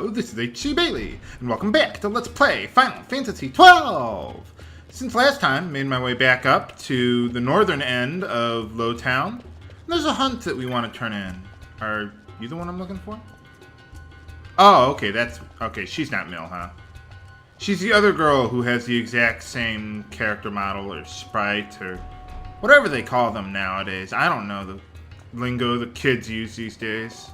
Hello, this is H.C. Bailey, and welcome back to Let's Play Final Fantasy XII! Since last time, made my way back up to the northern end of Lowtown. There's a hunt that we want to turn in. Are you the one I'm looking for? Oh, okay, okay, she's not Mill, huh? She's the other girl who has the exact same character model, or sprite, or whatever they call them nowadays. I don't know the lingo the kids use these days.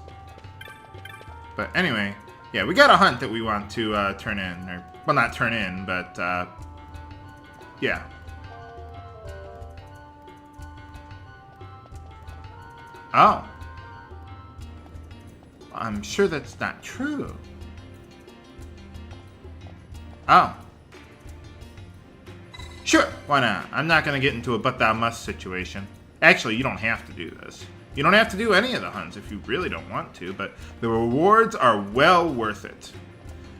But anyway, yeah, we got a hunt that we want to turn in. Or, well, not turn in, but, yeah. Oh. I'm sure that's not true. Oh. Sure, why not? I'm not going to get into a but thou must situation. Actually, you don't have to do this. You don't have to do any of the hunts if you really don't want to, but the rewards are well worth it.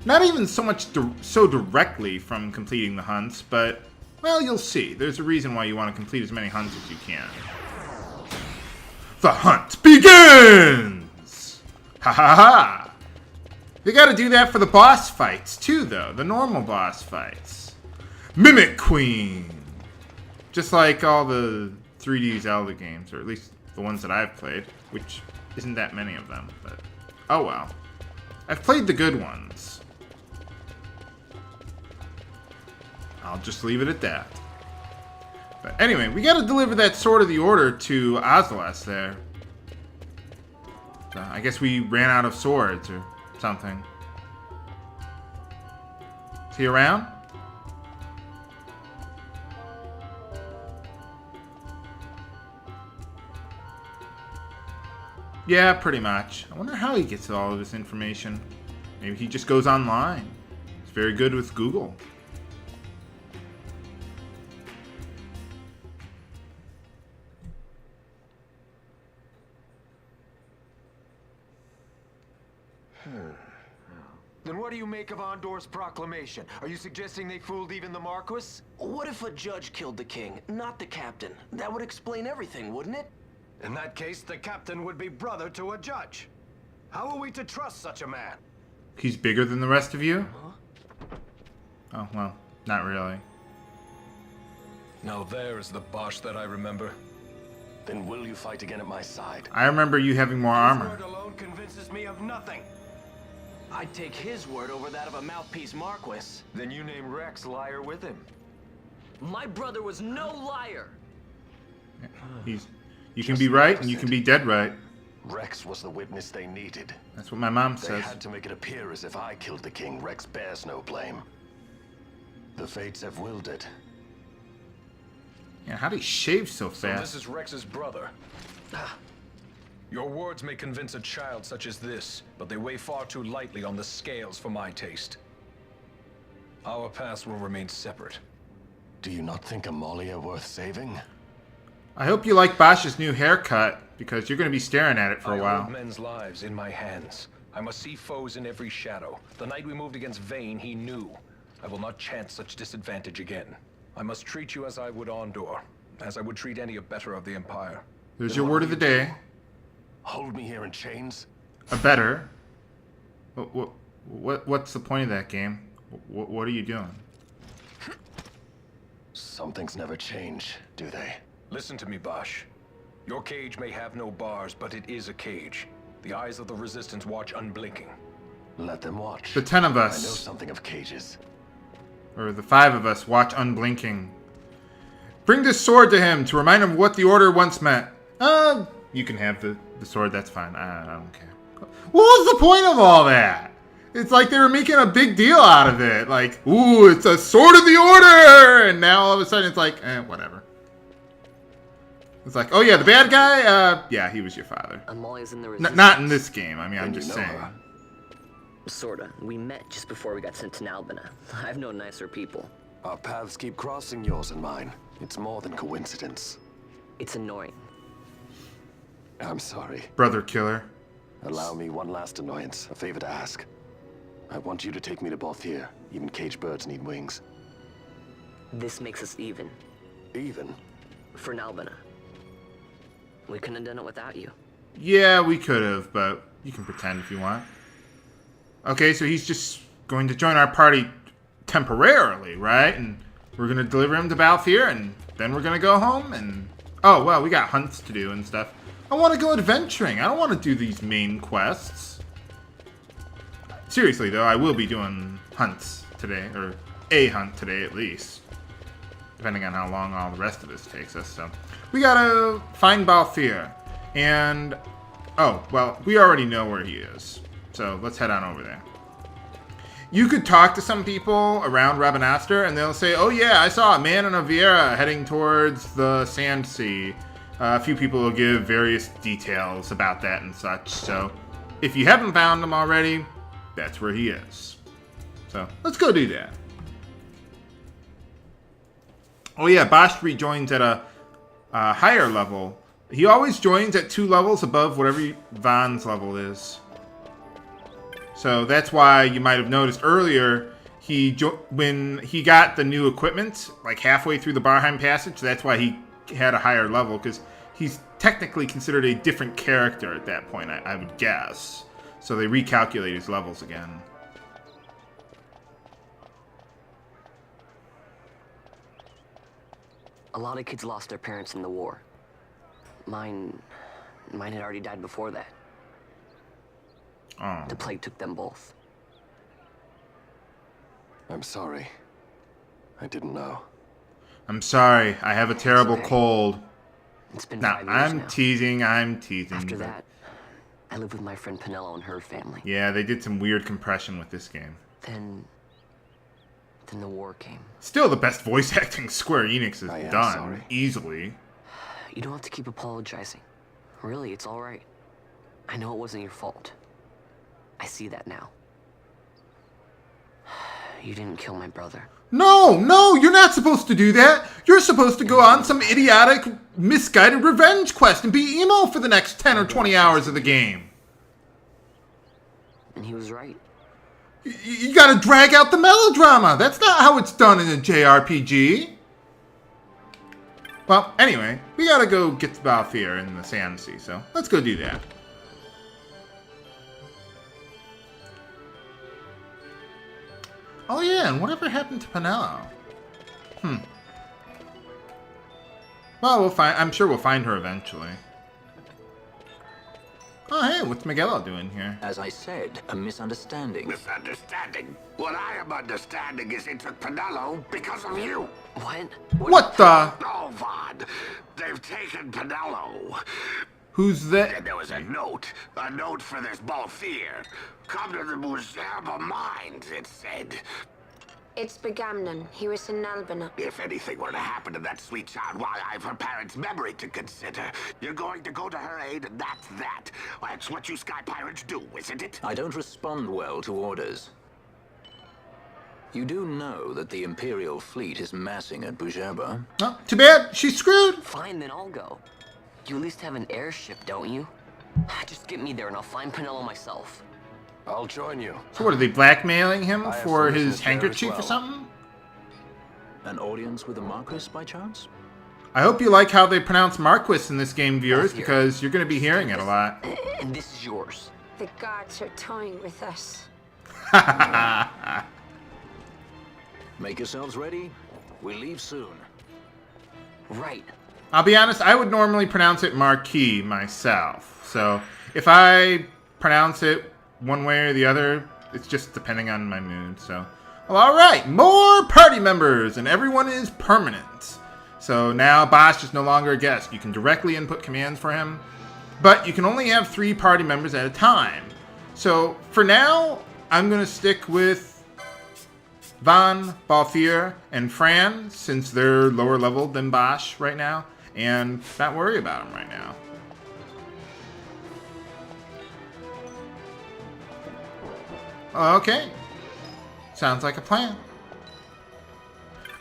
Not even so much so directly from completing the hunts, but, well, you'll see. There's a reason why you want to complete as many hunts as you can. The hunt begins! Ha ha ha! You gotta do that for the boss fights, too, though. The normal boss fights. Mimic Queen! Just like all the 3D Zelda games, or at least the ones that I've played, which isn't that many of them, but oh well. I've played the good ones. I'll just leave it at that. But anyway, we gotta deliver that Sword of the Order to Ozelas there. So I guess we ran out of swords or something. Is he around? Yeah, pretty much. I wonder how he gets all of this information. Maybe he just goes online. He's very good with Google. Then what do you make of Ondor's proclamation? Are you suggesting they fooled even the Marquis? What if a judge killed the king, not the captain? That would explain everything, wouldn't it? In that case, the captain would be brother to a judge. How are we to trust such a man? He's bigger than the rest of you? Oh, well, not really. Now there is the Basch that I remember. Then will you fight again at my side? I remember you having more His armor. word alone convinces me of nothing. I'd take his word over that of a mouthpiece Marquis. Then you name Rex liar with him. My brother was no liar! You can be right and you can be dead right. Rex was the witness they needed. That's what my mom They says. had to make it appear as if I killed the king. Rex bears no blame. The fates have willed it. Yeah, how'd he shave so So fast? this is Rex's brother. Your words may convince a child such as this, but they weigh far too lightly on the scales for my taste. Our past will remain separate. Do you not think Amalia worth saving? I hope you like Basch's new haircut, because you're going to be staring at it for a I while. hold men's lives in my hands. I must see foes in every shadow. The night we moved against Vaan, he knew. I will not chance such disadvantage again. I must treat you as I would Ondor, as I would treat any better of the Empire. There's your word of the day. Hold me here in chains? A better. What's the point of that game? What are you doing? Some things never change, do they? Listen to me, Basch. Your cage may have no bars, but it is a cage. The eyes of the Resistance watch unblinking. Let them watch. The 10 of I know us, something of cages. or the 5 of us, watch unblinking. Bring this sword to him to remind him of what the Order once meant. You can have the sword, that's fine. I don't care. What was the point of all that? It's like they were making a big deal out of it. Like, ooh, it's a sword of the Order! And now all of a sudden it's like, whatever. It's like, oh yeah, the bad guy? Yeah, he was your father. Amalia's in the Resistance. Not in this game, I mean, I'm And just you know saying. her. Sorta. We met just before we got sent to Nalbina. I've known nicer people. Our paths keep crossing, yours and mine. It's more than coincidence. It's annoying. I'm sorry. Brother killer. Allow me one last annoyance, a favor to ask. I want you to take me to Balthier. Even caged birds need wings. This makes us even. Even? For Nalbina. We couldn't have done it without you. Yeah, we could have, but you can pretend if you want. Okay, so he's just going to join our party temporarily, right? And we're going to deliver him to Balthier, and then we're going to go home, and... Oh, well, we got hunts to do and stuff. I want to go adventuring. I don't want to do these main quests. Seriously, though, I will be doing hunts today, or a hunt today at least. Depending on how long all the rest of this takes us, so... We gotta find Balthier, and... Oh, well, we already know where he is. So, let's head on over there. You could talk to some people around Rabanastre, and they'll say, oh yeah, I saw a man in a Viera heading towards the Sand Sea. A few people will give various details about that and such, so... If you haven't found him already, that's where he is. So, let's go do that. Oh yeah, Basch rejoins at a higher level. He always joins at 2 levels above whatever Vaan's level is. So that's why you might have noticed earlier, when he got the new equipment, like halfway through the Barheim Passage, that's why he had a higher level, because he's technically considered a different character at that point, I would guess. So they recalculate his levels again. A lot of kids lost their parents in the war. Mine had already died before that. Oh. The plague took them both. I'm sorry. I didn't know. I'm sorry. I have a terrible cold. It's been Nah, 5 years I'm now. teasing. I'm teasing. After that, I lived with my friend Penelo and her family. Yeah, they did some weird compression with this game. Then the war came. Still the best voice acting Square Enix I has am done. sorry. Easily. You don't have to keep apologizing. Really, it's all right. I know it wasn't your fault. I see that now. You didn't kill my brother. No, you're not supposed to do that. You're supposed to go on some idiotic, misguided revenge quest and be emo for the next 10 or 20 hours of the game. And he was right. You gotta drag out the melodrama. That's not how it's done in a JRPG. Well, anyway, we gotta go get to Balthier in the Sand Sea, so let's go do that. Oh yeah, and whatever happened to Penelo? Well, I'm sure we'll find her eventually. Oh hey, what's Miguelo doing here? As I said, a misunderstanding. Misunderstanding? What I am understanding is it took Penelo because of you. What? What the? Oh, Vaan. They've taken Penelo. Who's that? And there was a note for this Balthier. Come to the Museum of Mines, it said. It's Begamnon. He was in Albina. If anything were to happen to that sweet child, why, I've her parents' memory to consider. You're going to go to her aid, and that's that. That's what you Sky Pirates do, isn't it? I don't respond well to orders. You do know that the Imperial fleet is massing at Bujaba. Oh, too bad. She's screwed. Fine, then I'll go. You at least have an airship, don't you? Just get me there and I'll find Penelo myself. I'll join you. So what, are they blackmailing him I have for some his business there as handkerchief or well. something? An audience with the Marquis, by chance? I hope you like how they pronounce Marquis in this game, viewers, Balthier. because you're going to be hearing it a lot. And this is yours. The guards are toying with us. Make yourselves ready. We leave soon. Right. I'll be honest, I would normally pronounce it Marquis myself. So if I pronounce it one way or the other, it's just depending on my mood. So, well, all right, more party members, and everyone is permanent. So now Basch is no longer a guest. You can directly input commands for him, but you can only have 3 party members at a time. So for now, I'm going to stick with Vaan, Balthier, and Fran, since they're lower level than Basch right now, and not worry about them right now. Okay. Sounds like a plan.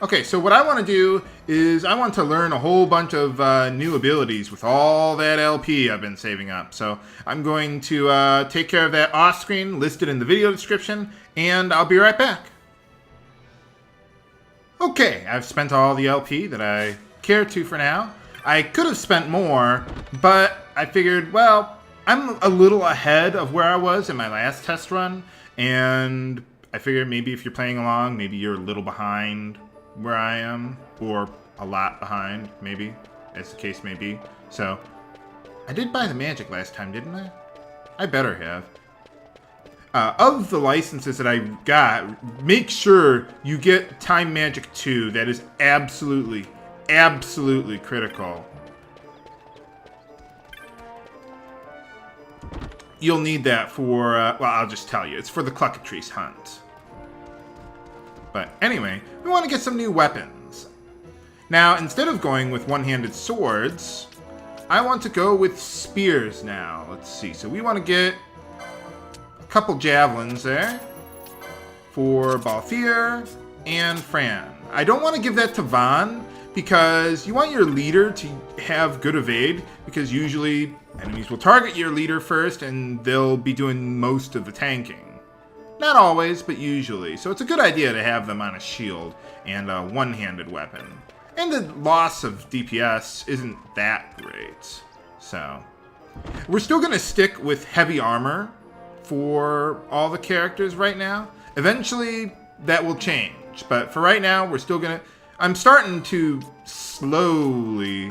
Okay, so what I want to do is I want to learn a whole bunch of new abilities with all that LP I've been saving up. So I'm going to take care of that off screen, listed in the video description, and I'll be right back. Okay, I've spent all the LP that I care to for now. I could have spent more, but I figured, well, I'm a little ahead of where I was in my last test run, And I figured maybe if you're playing along, maybe you're a little behind where I am, or a lot behind, maybe, as the case may be. So, I did buy the Magick last time, didn't I? I better have. Of the licenses that I got, make sure you get Time Magic 2. That is absolutely, absolutely critical. You'll need that for, well, I'll just tell you. It's for the Cluckatrice hunt. But anyway, we want to get some new weapons. Now, instead of going with one-handed swords, I want to go with spears now. Let's see. So we want to get a couple javelins there for Balthier and Fran. I don't want to give that to Vaan because you want your leader to have good evade, because usually enemies will target your leader first and they'll be doing most of the tanking. Not always, but usually. So it's a good idea to have them on a shield and a one-handed weapon. And the loss of DPS isn't that great. So we're still going to stick with heavy armor for all the characters right now. Eventually that will change, but for right now we're still going to... I'm starting to slowly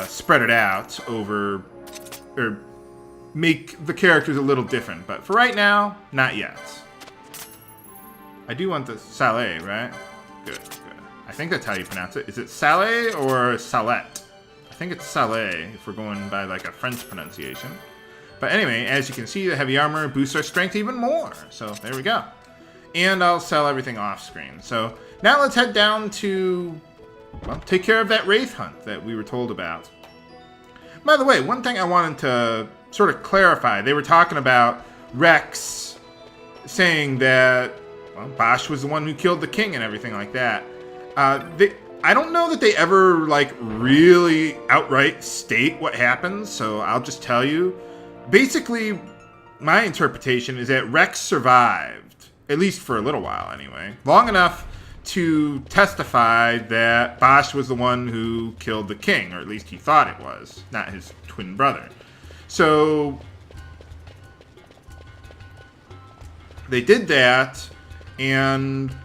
spread it out over... or make the characters a little different, but for right now, not yet. I do want the Sallet, right? Good, good. I think that's how you pronounce it. Is it Sallet or Sallet? I think it's Sallet, if we're going by like a French pronunciation. But anyway, as you can see, the heavy armor boosts our strength even more. So there we go. And I'll sell everything off screen. So now let's head down to, well, take care of that Wraith hunt that we were told about. By the way, one thing I wanted to sort of clarify. They were talking about Rex saying that, well, Basch was the one who killed the king and everything like that. I don't know that they ever, like, really outright state what happens, so I'll just tell you. Basically, my interpretation is that Rex survived, at least for a little while anyway, long enough to testify that Basch was the one who killed the king, or at least he thought it was, not his twin brother. So they did that, and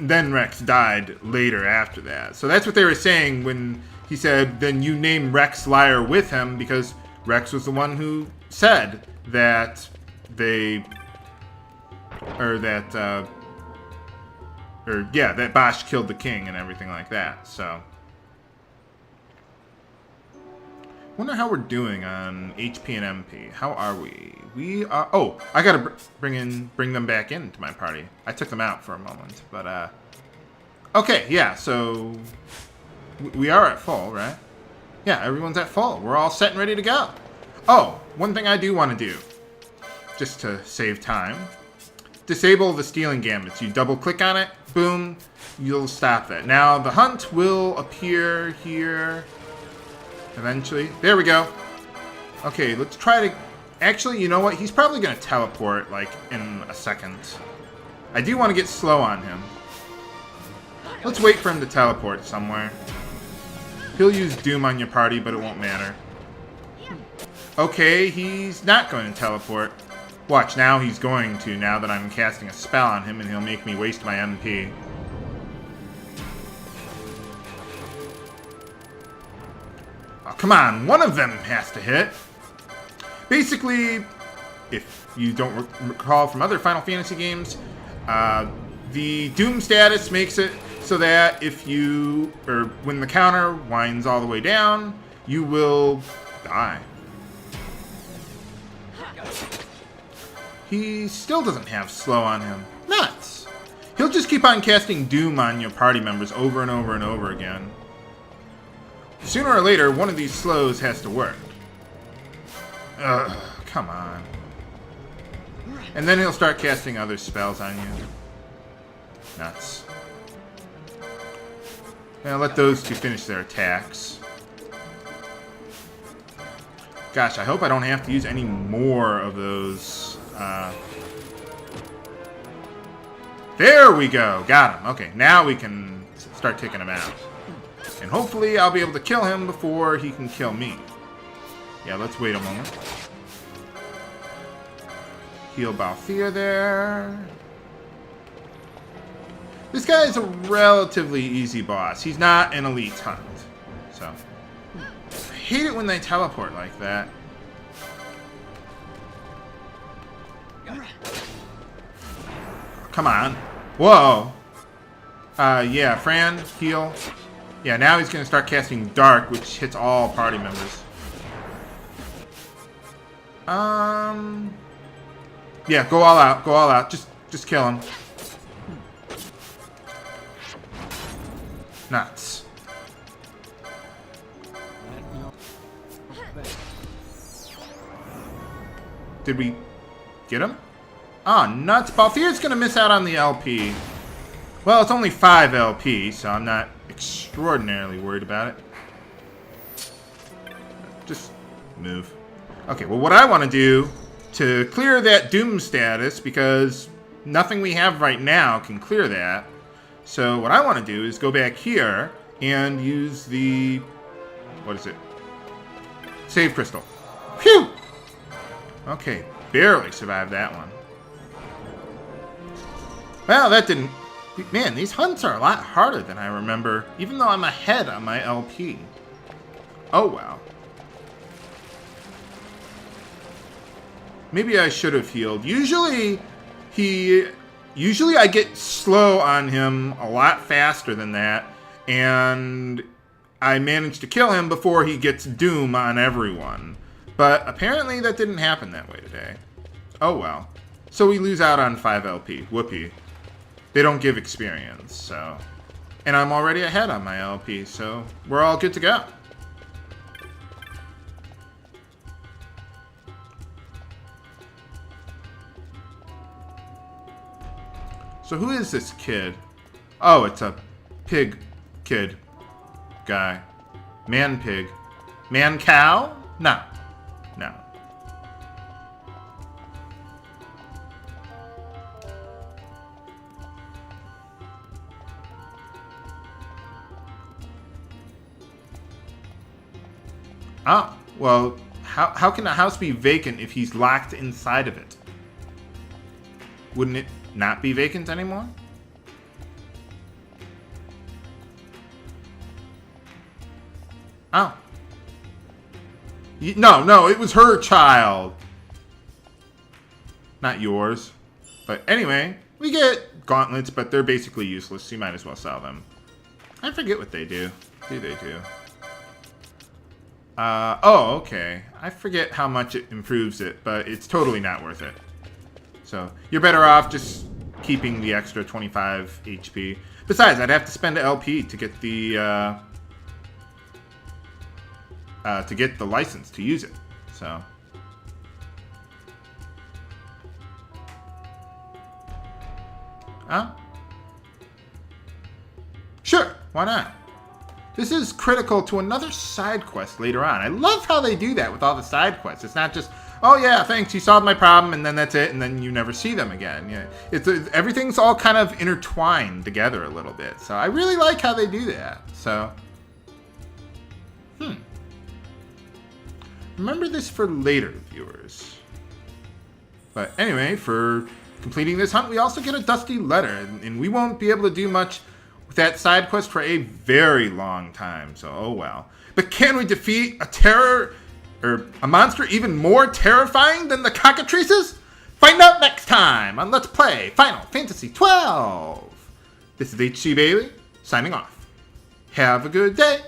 then Rex died later after that. So that's what they were saying when he said, then you name Rex liar with him, because Rex was the one who said that that Basch killed the king and everything like that. So wonder how we're doing on HP and MP. How are we? We are... Oh, I gotta bring them back into my party. I took them out for a moment, but okay, yeah. So we are at full, right? Yeah, everyone's at full. We're all set and ready to go. Oh, one thing I do want to do, just to save time, disable the stealing gambits. You double click on it, boom, you'll stop that. Now the hunt will appear here. Eventually. There we go. Okay, let's try to... Actually, you know what? He's probably going to teleport, like, in a second. I do want to get slow on him. Let's wait for him to teleport somewhere. He'll use Doom on your party, but it won't matter. Okay, he's not going to teleport. Watch, now he's going to, now that I'm casting a spell on him, and he'll make me waste my MP. Oh, come on, one of them has to hit. Basically, if you don't recall from other Final Fantasy games, the Doom status makes it so that if you, or when the counter winds all the way down, you will die. He still doesn't have slow on him. Nuts! He'll just keep on casting Doom on your party members over and over and over again. Sooner or later, one of these slows has to work. Ugh, come on. And then he'll start casting other spells on you. Nuts. Now let those two finish their attacks. Gosh, I hope I don't have to use any more of those. There we go. Got him. Okay, now we can start taking him out. And hopefully I'll be able to kill him before he can kill me. Yeah, let's wait a moment. Heal Balthier there. This guy is a relatively easy boss. He's not an elite hunt. So, I hate it when they teleport like that. Come on. Whoa. Yeah, Fran, heal. Yeah, now he's going to start casting Dark, which hits all party members. Yeah, go all out. Go all out. Just kill him. Nuts. Did we get him? Oh, nuts. Balthier's going to miss out on the LP. Well, it's only 5 LP, so I'm not extraordinarily worried about it. Just move. Okay, well, what I want to do to clear that Doom status, because nothing we have right now can clear that. So what I want to do is go back here and use the... What is it? Save crystal. Phew! Okay, barely survived that one. Well, that didn't... Man, these hunts are a lot harder than I remember, even though I'm ahead on my LP. Oh, well. Maybe I should have healed. Usually I get slow on him a lot faster than that, and I manage to kill him before he gets Doom on everyone. But apparently that didn't happen that way today. Oh, well. So we lose out on 5 LP. Whoopee. They don't give experience, so... And I'm already ahead on my LP, so we're all good to go. So who is this kid? Oh, it's a pig kid guy. Man pig. Man cow? No. No. Oh, well, how can a house be vacant if he's locked inside of it? Wouldn't it not be vacant anymore? Oh. No, it was her child. Not yours. But anyway, we get gauntlets, but they're basically useless, so you might as well sell them. I forget what they do. What do they do? Oh, okay. I forget how much it improves it, but it's totally not worth it. So, you're better off just keeping the extra 25 HP. Besides, I'd have to spend an LP to get the, license to use it. So. Huh? Sure, why not? This is critical to another side quest later on. I love how they do that with all the side quests. It's not just, oh yeah, thanks, you solved my problem, and then that's it, and then you never see them again. Yeah, everything's all kind of intertwined together a little bit. So I really like how they do that. So, remember this for later, viewers. But anyway, for completing this hunt, we also get a dusty letter, and we won't be able to do much with that side quest for a very long time, so oh well. But can we defeat a monster even more terrifying than the cockatrices? Find out next time on Let's Play Final Fantasy XII. This is HC Bailey, signing off. Have a good day.